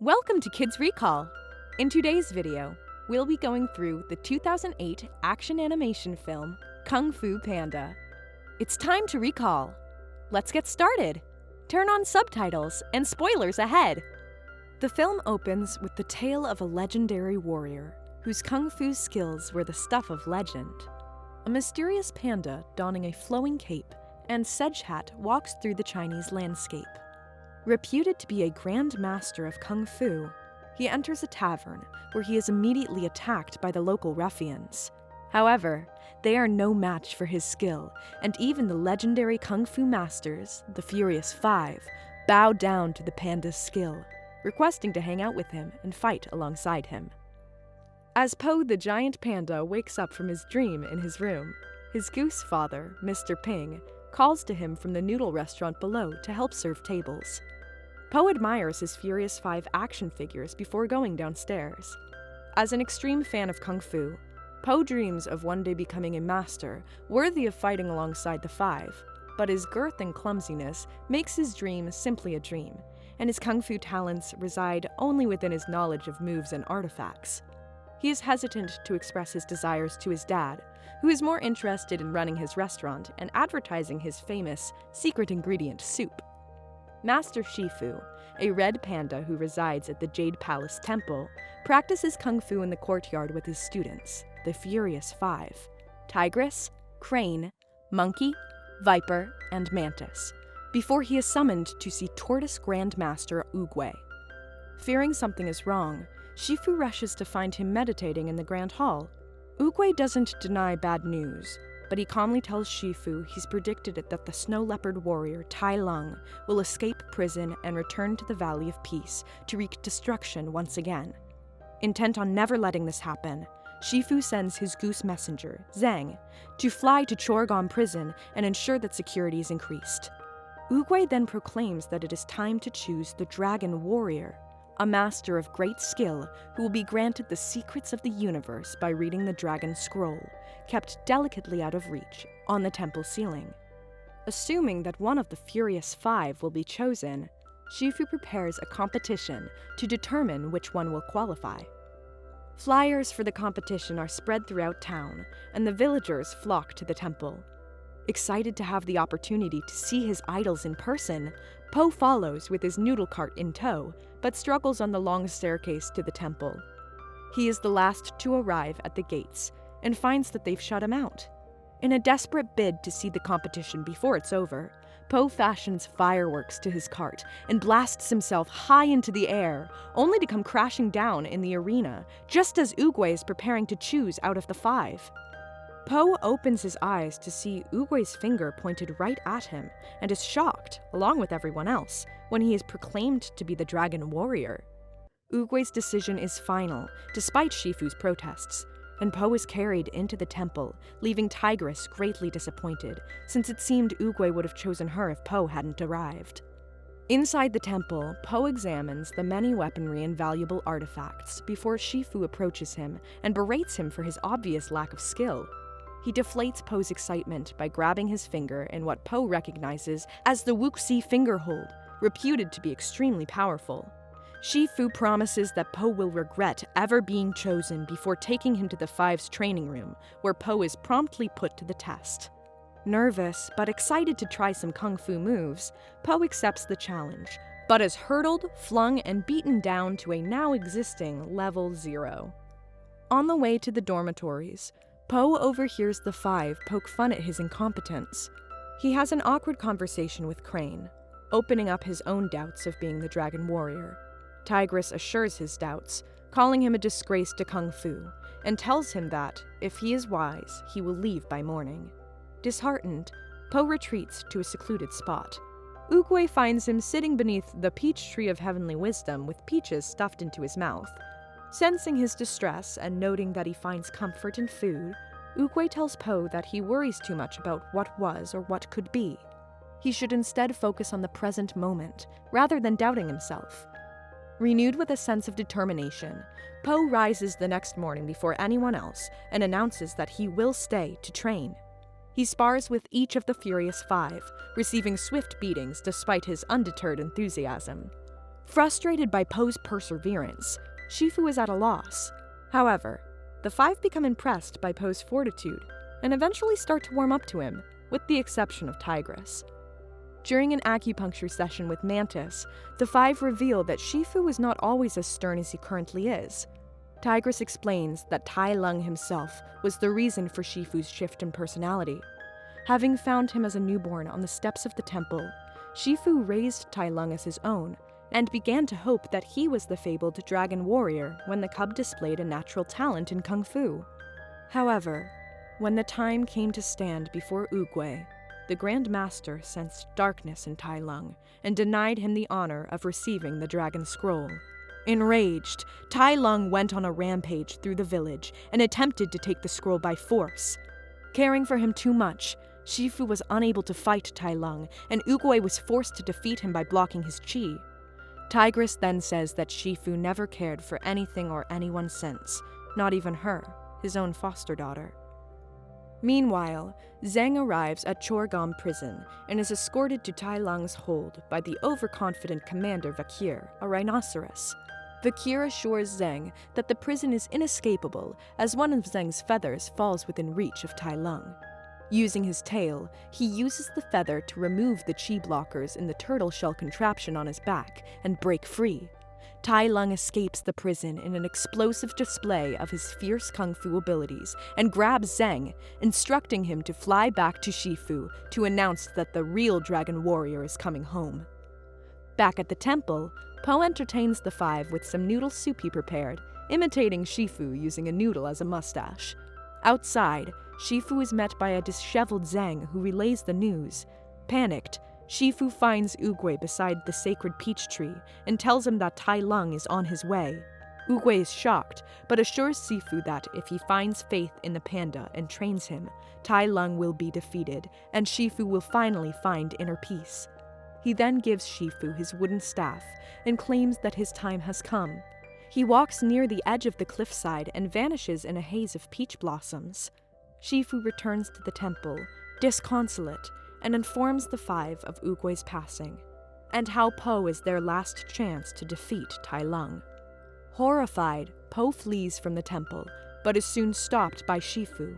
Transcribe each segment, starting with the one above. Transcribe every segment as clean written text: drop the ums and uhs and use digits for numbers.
Welcome to Kids Recall! In today's video, we'll be going through the 2008 action animation film, Kung Fu Panda. It's time to recall. Let's get started! Turn on subtitles and spoilers ahead! The film opens with the tale of a legendary warrior whose kung fu skills were the stuff of legend. A mysterious panda donning a flowing cape and sedge hat walks through the Chinese landscape. Reputed to be a grand master of kung fu, he enters a tavern where he is immediately attacked by the local ruffians. However, they are no match for his skill, and even the legendary kung fu masters, the Furious Five, bow down to the panda's skill, requesting to hang out with him and fight alongside him. As Po the giant panda wakes up from his dream in his room, his goose father, Mr. Ping, calls to him from the noodle restaurant below to help serve tables. Po admires his Furious Five action figures before going downstairs. As an extreme fan of kung fu, Po dreams of one day becoming a master worthy of fighting alongside the Five, but his girth and clumsiness makes his dream simply a dream, and his kung fu talents reside only within his knowledge of moves and artifacts. He is hesitant to express his desires to his dad, who is more interested in running his restaurant and advertising his famous secret ingredient soup. Master Shifu, a red panda who resides at the Jade Palace Temple, practices kung fu in the courtyard with his students, the Furious Five: Tigress, Crane, Monkey, Viper, and Mantis, before he is summoned to see Tortoise Grandmaster Oogway. Fearing something is wrong, Shifu rushes to find him meditating in the Grand Hall. Oogway doesn't deny bad news, but he calmly tells Shifu he's predicted it that the snow leopard warrior Tai Lung will escape prison and return to the Valley of Peace to wreak destruction once again. Intent on never letting this happen, Shifu sends his goose messenger, Zhang, to fly to Chorgom prison and ensure that security is increased. Oogway then proclaims that it is time to choose the Dragon Warrior, a master of great skill who will be granted the secrets of the universe by reading the Dragon Scroll, kept delicately out of reach on the temple ceiling. Assuming that one of the Furious Five will be chosen, Shifu prepares a competition to determine which one will qualify. Flyers for the competition are spread throughout town, and the villagers flock to the temple. Excited to have the opportunity to see his idols in person, Po follows with his noodle cart in tow, but struggles on the long staircase to the temple. He is the last to arrive at the gates, and finds that they've shut him out. In a desperate bid to see the competition before it's over, Po fashions fireworks to his cart and blasts himself high into the air, only to come crashing down in the arena, just as Oogway is preparing to choose out of the Five. Po opens his eyes to see Oogway's finger pointed right at him, and is shocked, along with everyone else, when he is proclaimed to be the Dragon Warrior. Oogway's decision is final, despite Shifu's protests, and Po is carried into the temple, leaving Tigress greatly disappointed, since it seemed Oogway would have chosen her if Po hadn't arrived. Inside the temple, Po examines the many weaponry and valuable artifacts before Shifu approaches him and berates him for his obvious lack of skill. He deflates Po's excitement by grabbing his finger in what Po recognizes as the Wuxi finger hold, reputed to be extremely powerful. Shifu promises that Po will regret ever being chosen before taking him to the Five's training room, where Po is promptly put to the test. Nervous, but excited to try some kung fu moves, Po accepts the challenge, but is hurdled, flung, and beaten down to a now existing level 0. On the way to the dormitories, Po overhears the Five poke fun at his incompetence. He has an awkward conversation with Crane, opening up his own doubts of being the Dragon Warrior. Tigress assures his doubts, calling him a disgrace to kung fu, and tells him that, if he is wise, he will leave by morning. Disheartened, Po retreats to a secluded spot. Oogway finds him sitting beneath the peach tree of heavenly wisdom with peaches stuffed into his mouth. Sensing his distress and noting that he finds comfort in food, Oogway tells Po that he worries too much about what was or what could be. He should instead focus on the present moment, rather than doubting himself. Renewed with a sense of determination, Po rises the next morning before anyone else and announces that he will stay to train. He spars with each of the Furious Five, receiving swift beatings despite his undeterred enthusiasm. Frustrated by Po's perseverance, Shifu is at a loss. However, the five become impressed by Po's fortitude and eventually start to warm up to him, with the exception of Tigress. During an acupuncture session with Mantis, the five reveal that Shifu is not always as stern as he currently is. Tigress explains that Tai Lung himself was the reason for Shifu's shift in personality. Having found him as a newborn on the steps of the temple, Shifu raised Tai Lung as his own and began to hope that he was the fabled dragon warrior when the cub displayed a natural talent in kung fu. However, when the time came to stand before Oogway, the Grand Master sensed darkness in Tai Lung and denied him the honor of receiving the Dragon Scroll. Enraged, Tai Lung went on a rampage through the village and attempted to take the scroll by force. Caring for him too much, Shifu was unable to fight Tai Lung, and Oogway was forced to defeat him by blocking his chi. Tigress then says that Shifu never cared for anything or anyone since, not even her, his own foster daughter. Meanwhile, Zheng arrives at Chorgom prison and is escorted to Tai Lung's hold by the overconfident commander Vakir, a rhinoceros. Vakir assures Zheng that the prison is inescapable as one of Zheng's feathers falls within reach of Tai Lung. Using his tail, he uses the feather to remove the chi blockers in the turtle shell contraption on his back and break free. Tai Lung escapes the prison in an explosive display of his fierce kung fu abilities and grabs Zheng, instructing him to fly back to Shifu to announce that the real dragon warrior is coming home. Back at the temple, Po entertains the five with some noodle soup he prepared, imitating Shifu using a noodle as a mustache. Outside, Shifu is met by a disheveled Zheng who relays the news. Panicked, Shifu finds Oogway beside the sacred peach tree and tells him that Tai Lung is on his way. Oogway is shocked, but assures Shifu that if he finds faith in the panda and trains him, Tai Lung will be defeated, and Shifu will finally find inner peace. He then gives Shifu his wooden staff and claims that his time has come. He walks near the edge of the cliffside and vanishes in a haze of peach blossoms. Shifu returns to the temple, disconsolate, and informs the five of Oogway's passing, and how Po is their last chance to defeat Tai Lung. Horrified, Po flees from the temple, but is soon stopped by Shifu.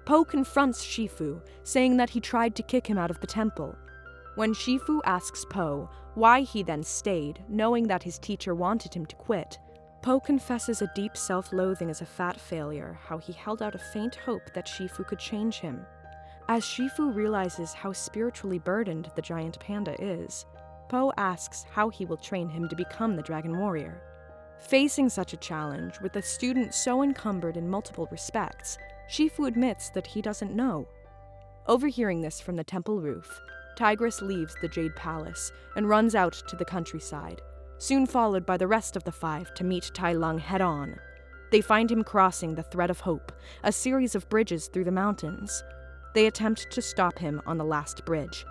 Po confronts Shifu, saying that he tried to kick him out of the temple. When Shifu asks Po why he then stayed, knowing that his teacher wanted him to quit, Po confesses a deep self-loathing as a fat failure, how he held out a faint hope that Shifu could change him. As Shifu realizes how spiritually burdened the giant panda is, Po asks how he will train him to become the dragon warrior. Facing such a challenge, with a student so encumbered in multiple respects, Shifu admits that he doesn't know. Overhearing this from the temple roof, Tigress leaves the Jade Palace and runs out to the countryside, soon followed by the rest of the five to meet Tai Lung head-on. They find him crossing the Thread of Hope, a series of bridges through the mountains. They attempt to stop him on the last bridge.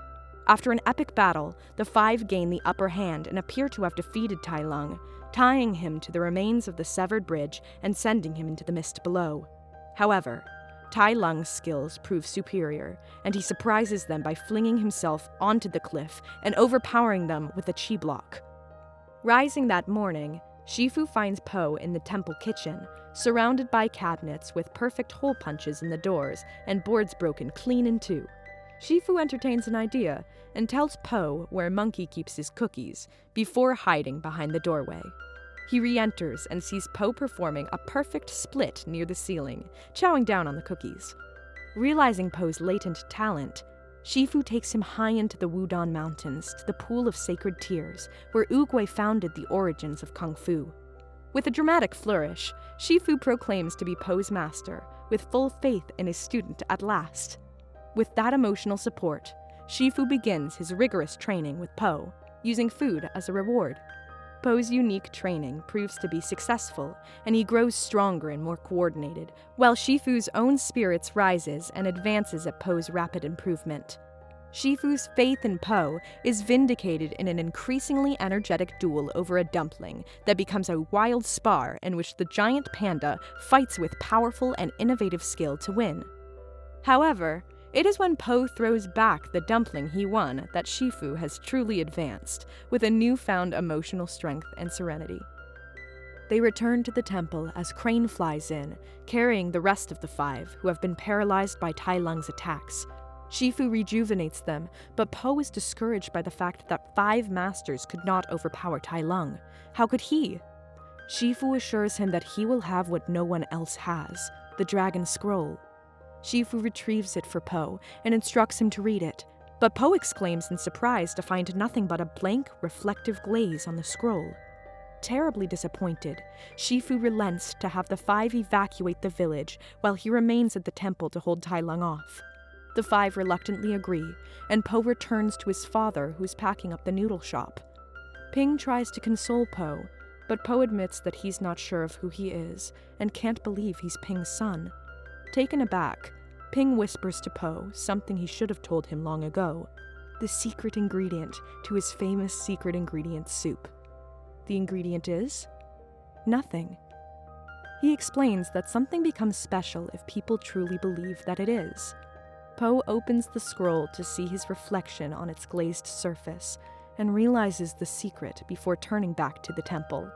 After an epic battle, the five gain the upper hand and appear to have defeated Tai Lung, tying him to the remains of the severed bridge and sending him into the mist below. However, Tai Lung's skills prove superior, and he surprises them by flinging himself onto the cliff and overpowering them with a chi block. Rising that morning, Shifu finds Po in the temple kitchen, surrounded by cabinets with perfect hole punches in the doors and boards broken clean in two. Shifu entertains an idea and tells Po where Monkey keeps his cookies, before hiding behind the doorway. He re-enters and sees Po performing a perfect split near the ceiling, chowing down on the cookies. Realizing Po's latent talent, Shifu takes him high into the Wudong Mountains to the Pool of Sacred Tears, where Oogway founded the origins of Kung Fu. With a dramatic flourish, Shifu proclaims to be Po's master, with full faith in his student at last. With that emotional support, Shifu begins his rigorous training with Po, using food as a reward. Po's unique training proves to be successful, and he grows stronger and more coordinated, while Shifu's own spirits rises and advances at Po's rapid improvement. Shifu's faith in Po is vindicated in an increasingly energetic duel over a dumpling that becomes a wild spar in which the giant panda fights with powerful and innovative skill to win. However, It is when Po throws back the dumpling he won that Shifu has truly advanced, with a newfound emotional strength and serenity. They return to the temple as Crane flies in, carrying the rest of the 5 who have been paralyzed by Tai Lung's attacks. Shifu rejuvenates them, but Po is discouraged by the fact that 5 masters could not overpower Tai Lung. How could he? Shifu assures him that he will have what no one else has, the Dragon Scroll. Shifu retrieves it for Po and instructs him to read it, but Po exclaims in surprise to find nothing but a blank, reflective glaze on the scroll. Terribly disappointed, Shifu relents to have the 5 evacuate the village while he remains at the temple to hold Tai Lung off. The 5 reluctantly agree, and Po returns to his father, who's packing up the noodle shop. Ping tries to console Po, but Po admits that he's not sure of who he is and can't believe he's Ping's son. Taken aback, Ping whispers to Po something he should have told him long ago: the secret ingredient to his famous secret ingredient soup. The ingredient is nothing. He explains that something becomes special if people truly believe that it is. Po opens the scroll to see his reflection on its glazed surface and realizes the secret before turning back to the temple.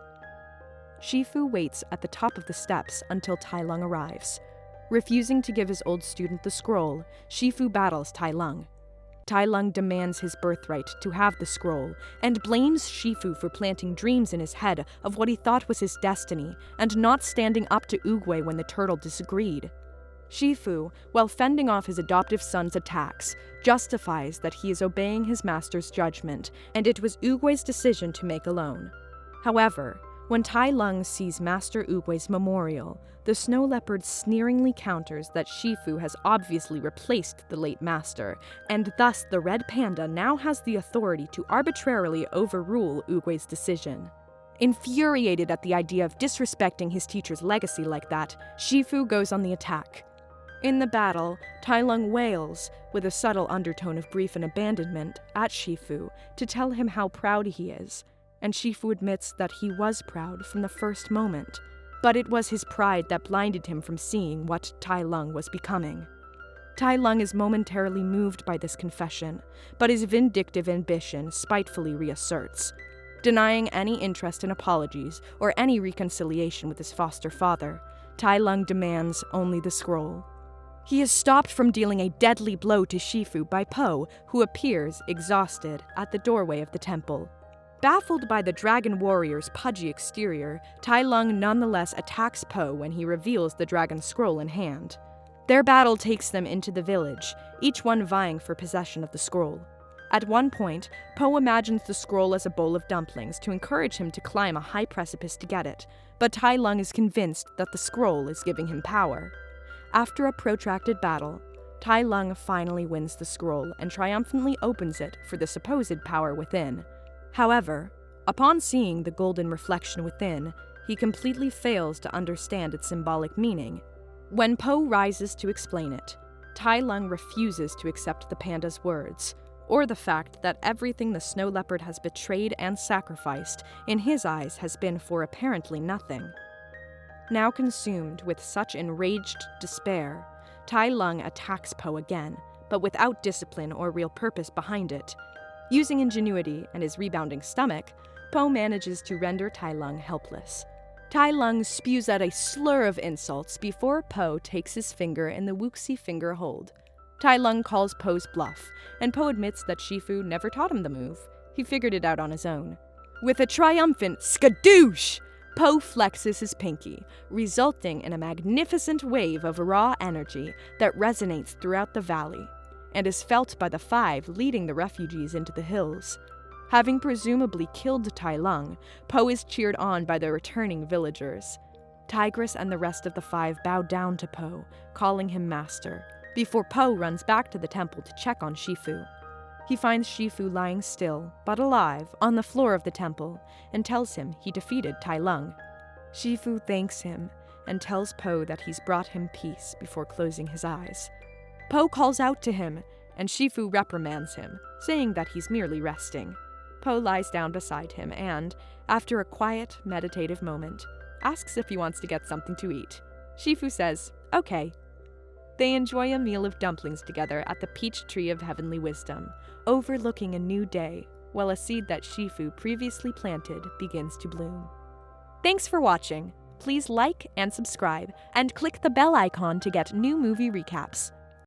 Shifu waits at the top of the steps until Tai Lung arrives. Refusing to give his old student the scroll, Shifu battles Tai Lung. Tai Lung demands his birthright to have the scroll and blames Shifu for planting dreams in his head of what he thought was his destiny and not standing up to Oogway when the turtle disagreed. Shifu, while fending off his adoptive son's attacks, justifies that he is obeying his master's judgment and it was Oogway's decision to make alone. However, when Tai Lung sees Master Oogway's memorial, the snow leopard sneeringly counters that Shifu has obviously replaced the late master, and thus the red panda now has the authority to arbitrarily overrule Oogway's decision. Infuriated at the idea of disrespecting his teacher's legacy like that, Shifu goes on the attack. In the battle, Tai Lung wails, with a subtle undertone of grief and abandonment, at Shifu to tell him how proud he is, and Shifu admits that he was proud from the first moment, but it was his pride that blinded him from seeing what Tai Lung was becoming. Tai Lung is momentarily moved by this confession, but his vindictive ambition spitefully reasserts. Denying any interest in apologies or any reconciliation with his foster father, Tai Lung demands only the scroll. He is stopped from dealing a deadly blow to Shifu by Po, who appears, exhausted, at the doorway of the temple. Baffled by the dragon warrior's pudgy exterior, Tai Lung nonetheless attacks Po when he reveals the dragon scroll in hand. Their battle takes them into the village, each one vying for possession of the scroll. At one point, Po imagines the scroll as a bowl of dumplings to encourage him to climb a high precipice to get it, but Tai Lung is convinced that the scroll is giving him power. After a protracted battle, Tai Lung finally wins the scroll and triumphantly opens it for the supposed power within. However, upon seeing the golden reflection within, he completely fails to understand its symbolic meaning. When Po rises to explain it, Tai Lung refuses to accept the panda's words, or the fact that everything the snow leopard has betrayed and sacrificed, in his eyes, has been for apparently nothing. Now consumed with such enraged despair, Tai Lung attacks Po again, but without discipline or real purpose behind it. Using ingenuity and his rebounding stomach, Po manages to render Tai Lung helpless. Tai Lung spews out a slur of insults before Po takes his finger in the Wuxi finger hold. Tai Lung calls Po's bluff, and Po admits that Shifu never taught him the move. He figured it out on his own. With a triumphant skadoosh, Po flexes his pinky, resulting in a magnificent wave of raw energy that resonates throughout the valley, and is felt by the 5 leading the refugees into the hills. Having presumably killed Tai Lung, Po is cheered on by the returning villagers. Tigress and the rest of the 5 bow down to Po, calling him master, before Po runs back to the temple to check on Shifu. He finds Shifu lying still, but alive, on the floor of the temple, and tells him he defeated Tai Lung. Shifu thanks him, and tells Po that he's brought him peace before closing his eyes. Po calls out to him, and Shifu reprimands him, saying that he's merely resting. Po lies down beside him and, after a quiet, meditative moment, asks if he wants to get something to eat. Shifu says, "Okay." They enjoy a meal of dumplings together at the peach tree of heavenly wisdom, overlooking a new day, while a seed that Shifu previously planted begins to bloom. Thanks for watching. Please like and subscribe, and click the bell icon to get new movie recaps.